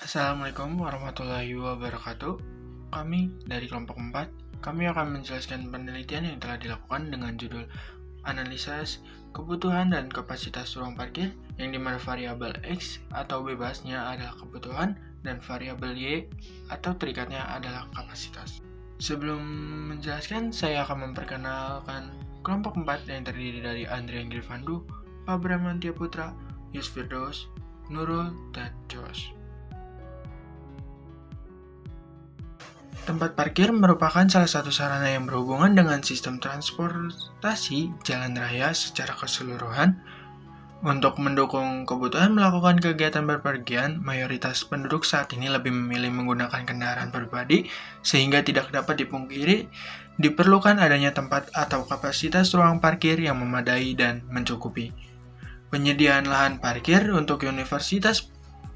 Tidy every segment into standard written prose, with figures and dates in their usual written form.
Assalamualaikum warahmatullahi wabarakatuh. Kami dari kelompok 4, kami akan menjelaskan penelitian yang telah dilakukan dengan judul Analisa Kebutuhan dan Kapasitas Ruang Parkir, yang dimana variabel X atau bebasnya adalah kebutuhan dan variabel Y atau terikatnya adalah kapasitas. Sebelum menjelaskan, saya akan memperkenalkan kelompok 4 yang terdiri dari Andrian Grifandu, Pak Bramantia Putra, Yus Firdaus, Nurul, dan Josh. Tempat parkir merupakan salah satu sarana yang berhubungan dengan sistem transportasi jalan raya secara keseluruhan. Untuk mendukung kebutuhan melakukan kegiatan berpergian, mayoritas penduduk saat ini lebih memilih menggunakan kendaraan pribadi, sehingga tidak dapat dipungkiri diperlukan adanya tempat atau kapasitas ruang parkir yang memadai dan mencukupi. Penyediaan lahan parkir untuk Universitas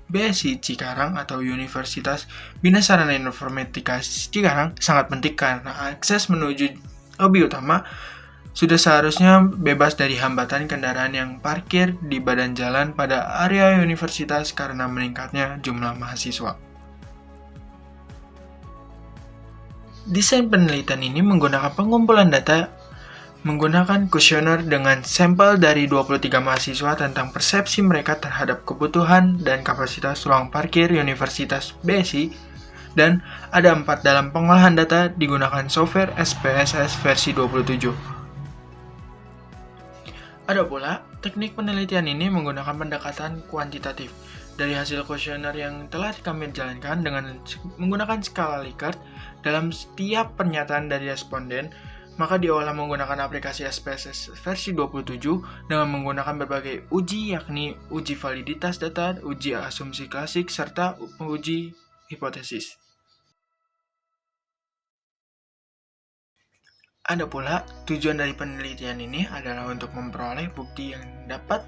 BSI Cikarang atau Universitas Bina Sarana Informatika Cikarang sangat penting karena akses menuju lobi utama sudah seharusnya bebas dari hambatan kendaraan yang parkir di badan jalan pada area universitas karena meningkatnya jumlah mahasiswa. Desain penelitian ini menggunakan pengumpulan data menggunakan kuesioner dengan sampel dari 23 mahasiswa tentang persepsi mereka terhadap kebutuhan dan kapasitas ruang parkir Universitas BSI, dan ada 4 dalam pengolahan data digunakan software SPSS versi 27. Ada pula, teknik penelitian ini menggunakan pendekatan kuantitatif. Dari hasil kuesioner yang telah kami jalankan dengan menggunakan skala Likert dalam setiap pernyataan dari responden, maka diolah menggunakan aplikasi SPSS versi 27 dengan menggunakan berbagai uji, yakni uji validitas data, uji asumsi klasik, serta uji hipotesis. Ada pula, tujuan dari penelitian ini adalah untuk memperoleh bukti yang dapat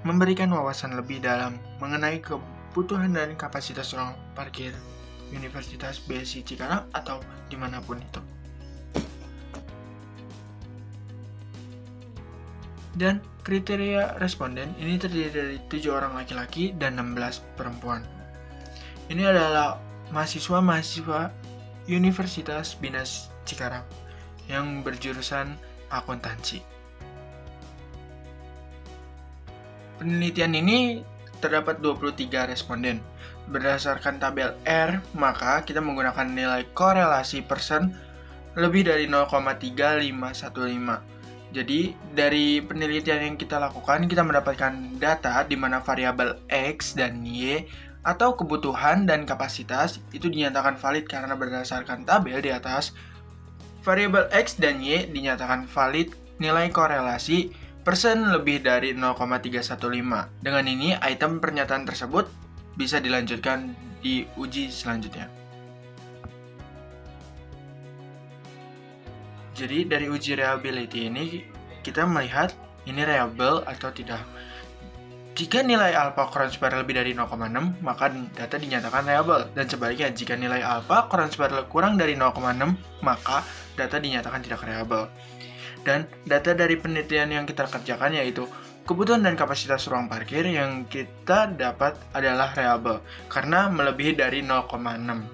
memberikan wawasan lebih dalam mengenai kebutuhan dan kapasitas ruang parkir Universitas BSI Cikarang atau dimanapun itu. Dan kriteria responden ini terdiri dari 7 orang laki-laki dan 16 perempuan. Ini adalah mahasiswa Universitas Bina Cikarang yang berjurusan akuntansi. Penelitian ini terdapat 23 responden. Berdasarkan tabel R, maka kita menggunakan nilai korelasi persen lebih dari 0,3515. Jadi, dari penelitian yang kita lakukan, kita mendapatkan data di mana variabel X dan Y atau kebutuhan dan kapasitas itu dinyatakan valid karena berdasarkan tabel di atas, variabel X dan Y dinyatakan valid nilai korelasi persen lebih dari 0,315. Dengan ini, item pernyataan tersebut bisa dilanjutkan di uji selanjutnya. Jadi dari uji reliability ini kita melihat ini reliable atau tidak. Jika nilai alpha kurang seper lebih dari 0,6, maka data dinyatakan reliable. Dan sebaliknya, jika nilai alpha kurang seper kurang dari 0,6, maka data dinyatakan tidak reliable. Dan data dari penelitian yang kita kerjakan yaitu kebutuhan dan kapasitas ruang parkir yang kita dapat adalah reliable karena melebihi dari 0,6.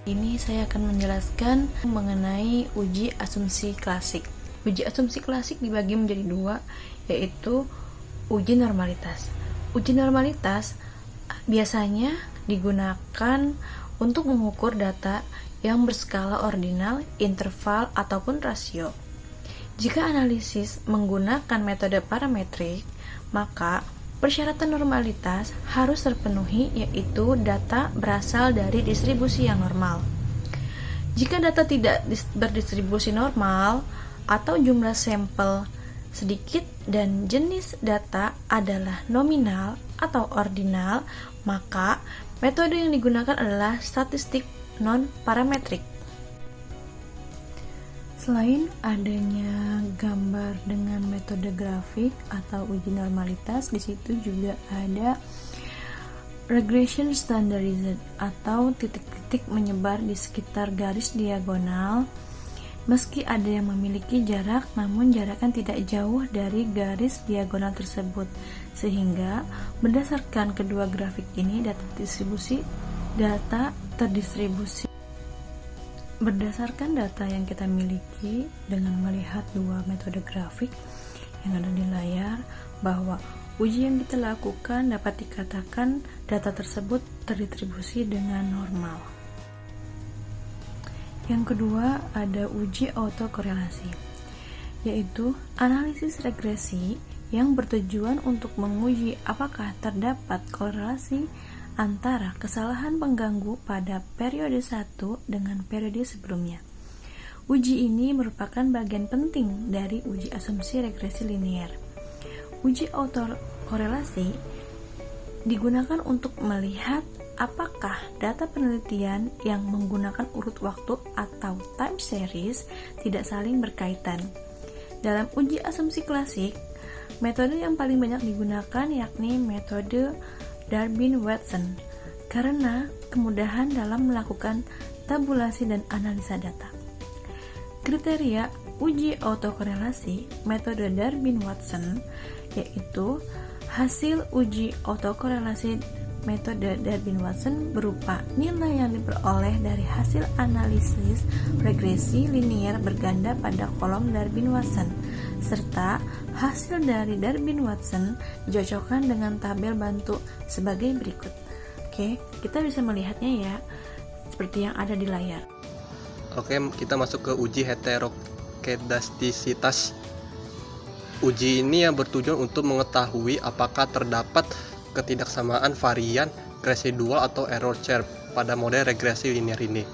Ini saya akan menjelaskan mengenai uji asumsi klasik. Uji asumsi klasik dibagi menjadi 2, yaitu uji normalitas. Uji normalitas biasanya digunakan untuk mengukur data yang berskala ordinal, interval, ataupun rasio. Jika analisis menggunakan metode parametrik, maka persyaratan normalitas harus terpenuhi, yaitu data berasal dari distribusi yang normal. Jika data tidak berdistribusi normal atau jumlah sampel sedikit dan jenis data adalah nominal atau ordinal, maka metode yang digunakan adalah statistik non-parametrik. Selain adanya gambar dengan metode grafik atau uji normalitas, di situ juga ada regression standardized atau titik-titik menyebar di sekitar garis diagonal Meski ada yang memiliki jarak, namun jaraknya tidak jauh dari garis diagonal tersebut, sehingga berdasarkan kedua grafik ini data terdistribusi. Berdasarkan data yang kita miliki dengan melihat dua metode grafik yang ada di layar, bahwa uji yang kita lakukan dapat dikatakan data tersebut terdistribusi dengan normal. Yang kedua ada uji autokorelasi, yaitu analisis regresi yang bertujuan untuk menguji apakah terdapat korelasi antara kesalahan pengganggu pada periode 1 dengan periode sebelumnya. Uji ini merupakan bagian penting dari uji asumsi regresi linear. Uji autokorelasi digunakan untuk melihat apakah data penelitian yang menggunakan urut waktu atau time series tidak saling berkaitan. Dalam uji asumsi klasik, metode yang paling banyak digunakan yakni metode Durbin-Watson karena kemudahan dalam melakukan tabulasi dan analisa data. Kriteria uji autokorelasi metode Durbin-Watson yaitu hasil uji autokorelasi metode Durbin-Watson berupa nilai yang diperoleh dari hasil analisis regresi linear berganda pada kolom Durbin-Watson, serta hasil dari Durbin-Watson dicocokkan dengan tabel bantu sebagai berikut. Oke, kita bisa melihatnya ya, seperti yang ada di layar. Oke, kita masuk ke uji heterokedastisitas. Uji ini yang bertujuan untuk mengetahui apakah terdapat ketidaksamaan varian residual atau error chair pada model regresi linear ini.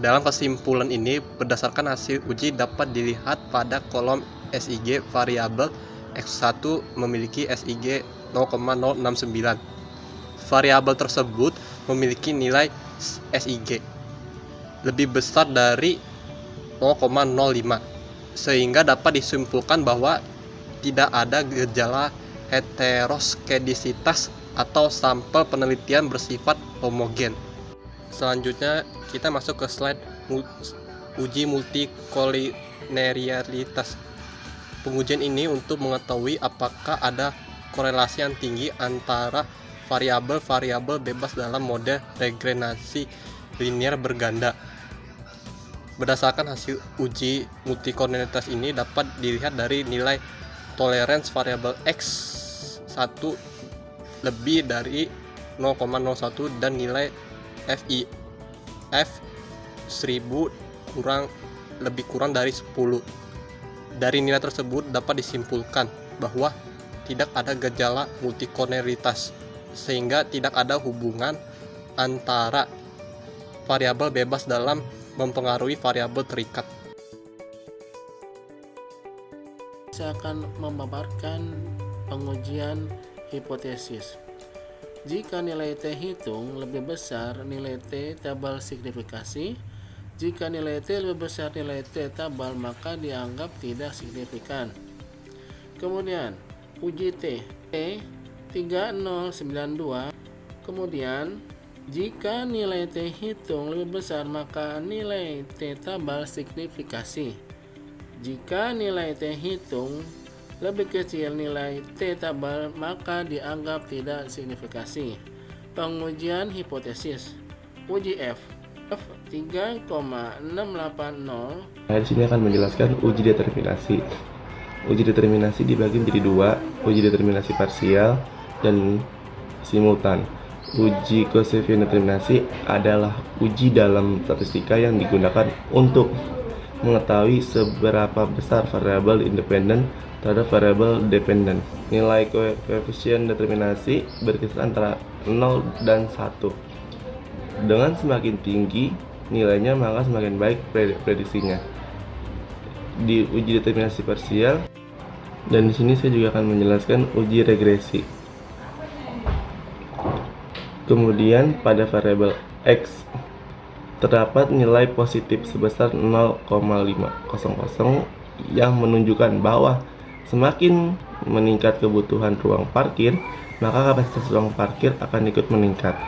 Dalam kesimpulan ini, berdasarkan hasil uji dapat dilihat pada kolom SIG variabel X1 memiliki SIG 0,069. Variabel tersebut memiliki nilai SIG lebih besar dari 0,05, sehingga dapat disimpulkan bahwa tidak ada gejala heteroskedisitas atau sampel penelitian bersifat homogen. Selanjutnya kita masuk ke slide uji multikolinearitas. Pengujian ini untuk mengetahui apakah ada korelasi yang tinggi antara variabel-variabel bebas dalam model regresi linear berganda. Berdasarkan hasil uji multikolinearitas ini dapat dilihat dari nilai tolerance variabel X1 lebih dari 0,01 dan nilai F1000 lebih kurang dari 10. Dari nilai tersebut dapat disimpulkan bahwa tidak ada gejala multikolinearitas, sehingga tidak ada hubungan antara variabel bebas dalam mempengaruhi variabel terikat. Saya akan memaparkan pengujian hipotesis. Jika nilai T hitung lebih besar nilai T tabel signifikasi, jika nilai T lebih besar nilai T tabel maka dianggap tidak signifikan. Kemudian uji T 3092. Kemudian jika nilai T hitung lebih besar maka nilai T tabel signifikasi. Jika nilai T hitung lebih kecil nilai T tabel maka dianggap tidak signifikasi. Pengujian hipotesis. Uji F 3,680. Di sini akan menjelaskan uji determinasi. Uji determinasi dibagi menjadi dua, uji determinasi parsial dan simultan. Uji koefisien determinasi adalah uji dalam statistika yang digunakan untuk mengetahui seberapa besar variabel independen terhadap variabel dependen. Nilai koefisien determinasi berkisar antara 0 dan 1. Dengan semakin tinggi nilainya maka semakin baik prediksinya. Di uji determinasi parsial, dan di sini saya juga akan menjelaskan uji regresi. Kemudian pada variabel X terdapat nilai positif sebesar 0,500 yang menunjukkan bahwa semakin meningkat kebutuhan ruang parkir, maka kapasitas ruang parkir akan ikut meningkat.